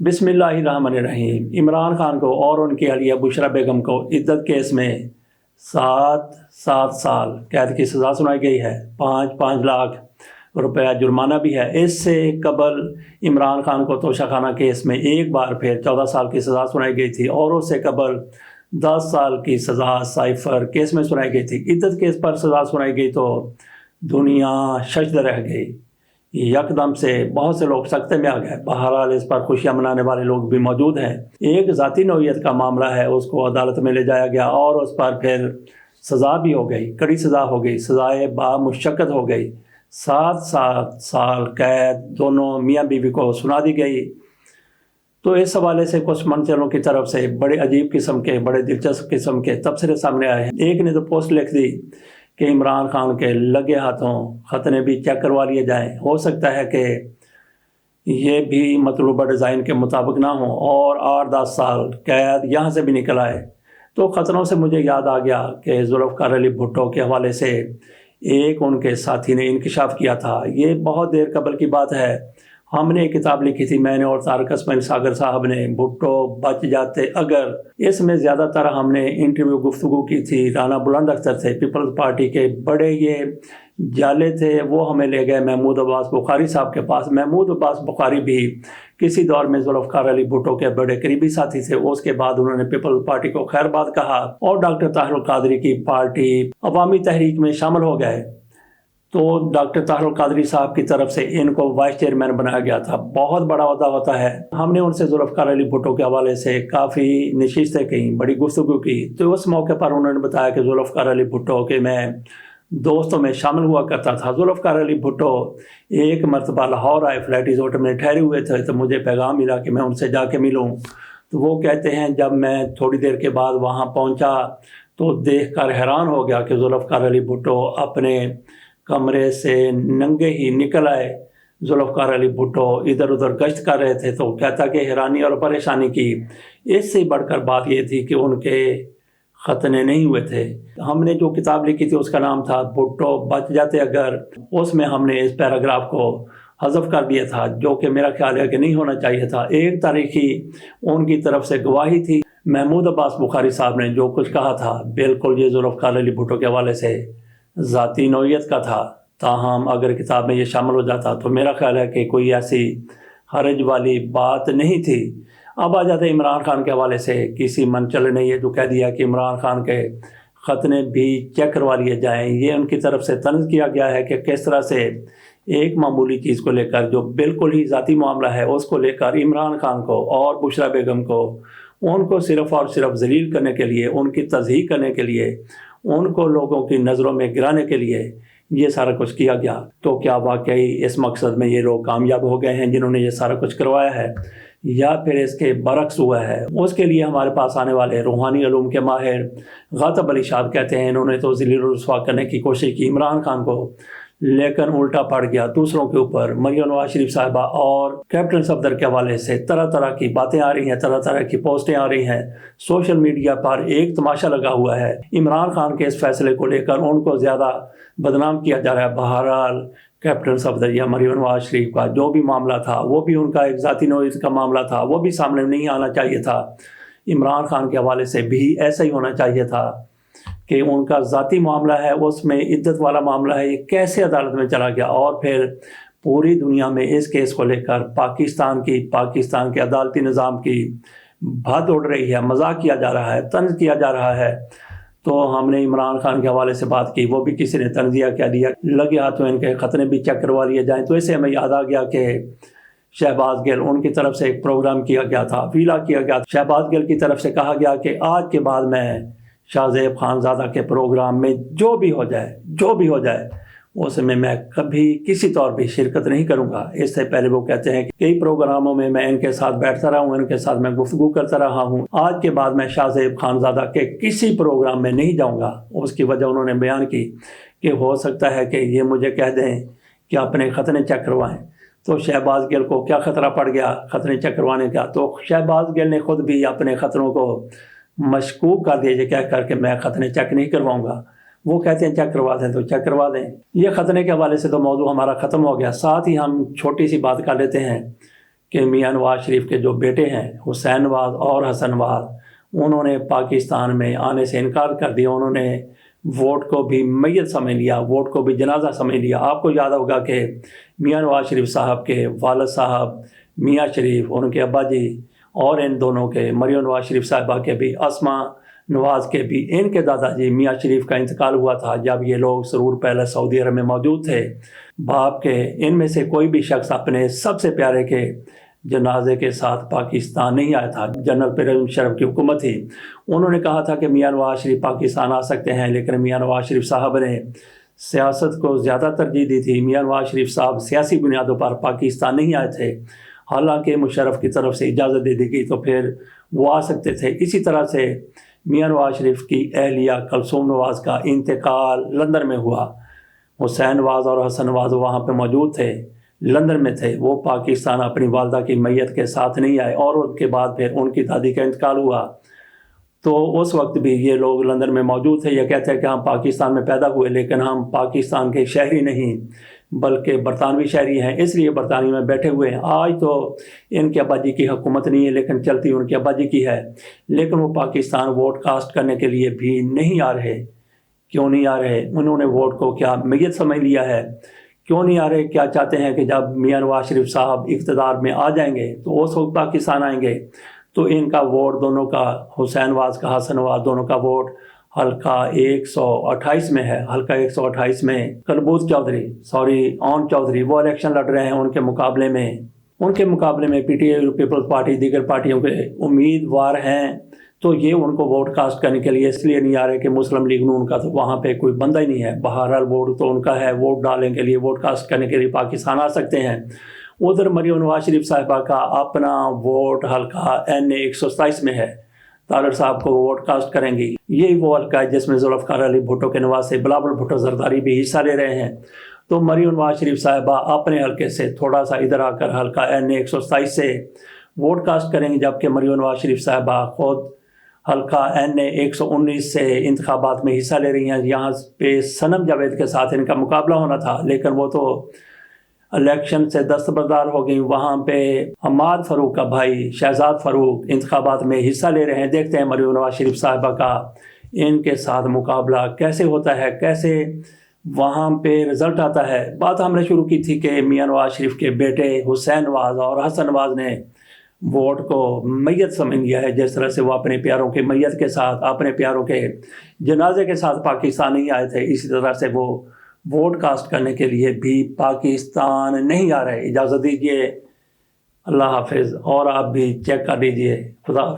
بسم اللہ الرحمن الرحیم۔ عمران خان کو اور ان کی اہلیہ بشرا بیگم کو عدت کیس میں 7 سال قید کی سزا سنائی گئی ہے۔ 5 لاکھ روپیہ جرمانہ بھی ہے۔ اس سے قبل عمران خان کو توشہ خانہ کیس میں ایک بار پھر 14 سال کی سزا سنائی گئی تھی اور اس سے قبل 10 سال کی سزا سائفر کیس میں سنائی گئی تھی۔ عدت کیس پر سزا سنائی گئی تو دنیا ششدر رہ گئی۔ یکدم سے بہت سے لوگ سکتے میں آ گئے۔ بہرحال اس پر خوشیاں منانے والے لوگ بھی موجود ہیں۔ ایک ذاتی نوعیت کا معاملہ ہے، اس کو عدالت میں لے جایا گیا اور اس پر پھر سزا بھی ہو گئی، کڑی سزا ہو گئی، سزائے بامشقت ہو گئی۔ 7 سال قید دونوں میاں بیوی کو سنا دی گئی۔ تو اس حوالے سے کچھ منچلوں کی طرف سے بڑے عجیب قسم کے، بڑے دلچسپ قسم کے تبصرے سامنے آئے ہیں۔ ایک نے تو پوسٹ لکھ دی کہ عمران خان کے لگے ہاتھوں ختنے بھی چیک کروا لیے جائیں، ہو سکتا ہے کہ یہ بھی مطلوبہ ڈیزائن کے مطابق نہ ہوں اور 8-10 سال قید یہاں سے بھی نکل آئے۔ تو خطروں سے مجھے یاد آ گیا کہ ذوالفقار علی بھٹو کے حوالے سے ایک ان کے ساتھی نے انکشاف کیا تھا۔ یہ بہت دیر قبل کی بات ہے۔ ہم نے ایک کتاب لکھی تھی، میں نے اور طارق اسماعیل ساگر صاحب نے، بھٹو بچ جاتے اگر۔ اس میں زیادہ تر ہم نے انٹرویو گفتگو کی تھی۔ رانا بلند اختر تھے، پیپلز پارٹی کے بڑے یہ جالے تھے، وہ ہمیں لے گئے محمود عباس بخاری صاحب کے پاس۔ محمود عباس بخاری بھی کسی دور میں ذوالفقار علی بھٹو کے بڑے قریبی ساتھی تھے۔ اس کے بعد انہوں نے پیپلز پارٹی کو خیر بات کہا اور ڈاکٹر طاہر القادری کی پارٹی عوامی تحریک میں شامل ہو گئے۔ تو ڈاکٹر طاہر القادری صاحب کی طرف سے ان کو وائس چیئرمین بنایا گیا تھا۔ بہت بڑا عہدہ ہوتا ہے۔ ہم نے ان سے ذوالفقار علی بھٹو کے حوالے سے کافی نشستیں کی، بڑی گفتگو کی۔ تو اس موقع پر انہوں نے بتایا کہ ذوالفقار علی بھٹو کے میں دوستوں میں شامل ہوا کرتا تھا۔ ذوالفقار علی بھٹو ایک مرتبہ لاہور آئے، فلیٹیز ہوٹل میں ٹھہرے ہوئے تھے، تو مجھے پیغام ملا کہ میں ان سے جا کے ملوں۔ تو وہ کہتے ہیں جب میں تھوڑی دیر کے بعد وہاں پہنچا تو دیکھ کر حیران ہو گیا کہ ذوالفقار علی بھٹو اپنے کمرے سے ننگے ہی نکل آئے۔ ذوالفقار علی بھٹو ادھر ادھر گشت کر رہے تھے۔ تو کہتا کہ حیرانی اور پریشانی کی اس سے بڑھ کر بات یہ تھی کہ ان کے ختنے نہیں ہوئے تھے۔ ہم نے جو کتاب لکھی تھی اس کا نام تھا بھٹو بچ جاتے اگر۔ اس میں ہم نے اس پیراگراف کو حذف کر دیا تھا، جو کہ میرا خیال ہے کہ نہیں ہونا چاہیے تھا۔ ایک تاریخی ان کی طرف سے گواہی تھی۔ محمود عباس بخاری صاحب نے جو کچھ کہا تھا بالکل یہ ذوالفقار علی بھٹو کے حوالے سے ذاتی نوعیت کا تھا۔ تاہم اگر کتاب میں یہ شامل ہو جاتا تو میرا خیال ہے کہ کوئی ایسی حرج والی بات نہیں تھی۔ اب آ جاتے عمران خان کے حوالے سے۔ کسی منچل نے یہ جو کہہ دیا کہ عمران خان کے ختنے بھی چیک کروا لیے جائیں، یہ ان کی طرف سے طنز کیا گیا ہے کہ کس طرح سے ایک معمولی چیز کو لے کر، جو بالکل ہی ذاتی معاملہ ہے، اس کو لے کر عمران خان کو اور بشرا بیگم کو، ان کو صرف اور صرف ذلیل کرنے کے لیے، ان کی تضحیق کرنے کے لیے، ان کو لوگوں کی نظروں میں گرانے کے لیے یہ سارا کچھ کیا گیا۔ تو کیا واقعی اس مقصد میں یہ لوگ کامیاب ہو گئے ہیں جنہوں نے یہ سارا کچھ کروایا ہے، یا پھر اس کے برعکس ہوا ہے؟ اس کے لیے ہمارے پاس آنے والے روحانی علوم کے ماہر غاطب علی شاہ کہتے ہیں انہوں نے تو ذلیل و رسوا کرنے کی کوشش کی عمران خان کو، لیکن الٹا پڑ گیا دوسروں کے اوپر۔ مریم نواز شریف صاحبہ اور کیپٹن صفدر کے حوالے سے طرح طرح کی باتیں آ رہی ہیں، طرح طرح کی پوسٹیں آ رہی ہیں۔ سوشل میڈیا پر ایک تماشا لگا ہوا ہے۔ عمران خان کے اس فیصلے کو لے کر ان کو زیادہ بدنام کیا جا رہا ہے۔ بہرحال کیپٹن صفدر یا مریم نواز شریف کا جو بھی معاملہ تھا وہ بھی ان کا ایک ذاتی نوعیت کا معاملہ تھا، وہ بھی سامنے نہیں آنا چاہیے تھا۔ عمران خان کے حوالے سے بھی ایسا ہی ہونا چاہیے تھا کہ ان کا ذاتی معاملہ ہے، اس میں عدت والا معاملہ ہے، یہ کیسے عدالت میں چلا گیا اور پھر پوری دنیا میں اس کیس کو لے کر پاکستان کے عدالتی نظام کی بات اڑ رہی ہے، مذاق کیا جا رہا ہے، طنز کیا جا رہا ہے۔ تو ہم نے عمران خان کے حوالے سے بات کی، وہ بھی کسی نے تنزیہ کہہ دیا، لگے ہاتھوں ان کے ختنے بھی چیک کروا لیے جائیں۔ تو اسے ہمیں یاد آ گیا کہ شہباز گل ان کی طرف سے ایک پروگرام کیا گیا تھا، ویلا کیا گیا تھا۔ شہباز گل کی طرف سے کہا گیا کہ آج کے بعد میں شاہ زیب خانزادہ کے پروگرام میں جو بھی ہو جائے اس میں کبھی کسی طور پہ شرکت نہیں کروں گا۔ اس سے پہلے وہ کہتے ہیں کہ کئی پروگراموں میں ان کے ساتھ بیٹھتا رہا ہوں، ان کے ساتھ میں گفتگو کرتا رہا ہوں، آج کے بعد میں شاہ زیب خانزادہ کے کسی پروگرام میں نہیں جاؤں گا۔ اس کی وجہ انہوں نے بیان کی کہ ہو سکتا ہے کہ یہ مجھے کہہ دیں کہ اپنے ختنے چیک کروائیں۔ تو شہباز گل کو کیا خطرہ پڑ گیا ختنے چیک کروانے کا؟ تو شہباز گل نے خود بھی اپنے خطروں کو مشکوک کر دیا یہ کہہ کر کہ میں ختنے چیک نہیں کرواؤں گا۔ وہ کہتے ہیں چیک کروا دیں تو چیک کروا دیں۔ یہ ختنے کے حوالے سے تو موضوع ہمارا ختم ہو گیا۔ ساتھ ہی ہم چھوٹی سی بات کر لیتے ہیں کہ میاں نواز شریف کے جو بیٹے ہیں حسین نواز اور حسن نواز، انہوں نے پاکستان میں آنے سے انکار کر دیا. انہوں نے ووٹ کو بھی میت سمجھ لیا، ووٹ کو بھی جنازہ سمجھ لیا. آپ کو یاد ہوگا کہ میاں نواز شریف صاحب کے والد صاحب میاں شریف، ان کے ابا جی، اور ان دونوں کے مریم نواز شریف صاحبہ کے بھی، اسما نواز کے بھی، ان کے دادا جی میاں شریف کا انتقال ہوا تھا جب یہ لوگ سرور پیلس سعودی عرب میں موجود تھے. باپ کے ان میں سے کوئی بھی شخص اپنے سب سے پیارے کے جنازے کے ساتھ پاکستان نہیں آیا تھا. جنرل پرویز مشرف کی حکومت تھی. انہوں نے کہا تھا کہ میاں نواز شریف پاکستان آ سکتے ہیں، لیکن میاں نواز شریف صاحب نے سیاست کو زیادہ ترجیح دی تھی. میاں نواز شریف صاحب سیاسی بنیادوں پر پاکستان نہیں آئے تھے، حالانکہ مشرف کی طرف سے اجازت دے دی گئی تو پھر وہ آ سکتے تھے. اسی طرح سے میاں نواز شریف کی اہلیہ کلثوم نواز کا انتقال لندن میں ہوا. حسین نواز اور حسن نواز وہاں پہ موجود تھے، لندن میں تھے. وہ پاکستان اپنی والدہ کی میت کے ساتھ نہیں آئے، اور ان کے بعد پھر ان کی دادی کا انتقال ہوا تو اس وقت بھی یہ لوگ لندن میں موجود تھے. یہ کہتے ہیں کہ ہم پاکستان میں پیدا ہوئے لیکن ہم پاکستان کے شہری نہیں بلکہ برطانوی شہری ہیں، اس لیے برطانیہ میں بیٹھے ہوئے ہیں. آج تو ان کے ابا جی کی حکومت نہیں ہے لیکن چلتی ان کے ابا جی کی ہے، لیکن وہ پاکستان ووٹ کاسٹ کرنے کے لیے بھی نہیں آ رہے. کیوں نہیں آ رہے؟ انہوں نے ووٹ کو کیا میت سمجھ لیا ہے؟ کیوں نہیں آ رہے؟ کیا چاہتے ہیں کہ جب میاں نواز شریف صاحب اقتدار میں آ جائیں گے تو اس وقت پاکستان آئیں گے تو ان کا ووٹ دونوں کا، حسین نواز کا، حسن نواز دونوں کا ووٹ حلقہ 128 میں ہے. حلقہ 128 میں کلبوز چودھری اون چودھری وہ الیکشن لڑ رہے ہیں. ان کے مقابلے میں P T I Peoples Party دیگر پارٹیوں کے امیدوار ہیں. تو یہ ان کو ووٹ کاسٹ کرنے کے لیے اس لیے نہیں آ رہے کہ مسلم لیگ نون کا تو وہاں پہ کوئی بندہ ہی نہیں ہے. بہرحال ووٹ تو ان کا ہے، ووٹ ڈالنے کے لیے، ووٹ کاسٹ کرنے کے لیے پاکستان آ سکتے ہیں. ادھر مریم نواز شریف صاحبہ کا اپنا ووٹ حلقہ NA 127 میں ہے. طاہر صاحب کو ووٹ کاسٹ کریں گی. یہی وہ حلقہ ہے جس میں ذوالفقار علی بھٹو کے نواسے بلاول بھٹو زرداری بھی حصہ لے رہے ہیں. تو مریم نواز شریف صاحبہ اپنے حلقے سے تھوڑا سا ادھر آ کر حلقہ NA 127 سے ووٹ کاسٹ کریں گی، جبکہ مریم نواز شریف صاحبہ خود حلقہ NA 119 سے انتخابات میں حصہ لے رہی ہیں. یہاں پہ صنم جاوید کے ساتھ ان کا مقابلہ ہونا تھا لیکن وہ تو الیکشن سے دستبردار ہو گئی. وہاں پہ حماد فاروق کا بھائی شہزاد فاروق انتخابات میں حصہ لے رہے ہیں. دیکھتے ہیں مریم نواز شریف صاحبہ کا ان کے ساتھ مقابلہ کیسے ہوتا ہے، کیسے وہاں پہ رزلٹ آتا ہے. بات ہم نے شروع کی تھی کہ میاں نواز شریف کے بیٹے حسین نواز اور حسن نواز نے ووٹ کو میت سمجھ لیا ہے. جس طرح سے وہ اپنے پیاروں کے میت کے ساتھ، اپنے پیاروں کے جنازے کے ساتھ پاکستان نہیں آئے تھے، اسی طرح سے وہ ووٹ کاسٹ کرنے کے لیے بھی پاکستان نہیں آ رہے. اجازت دیجیے، اللہ حافظ. اور آپ بھی چیک کر لیجیے. خدا حافظ.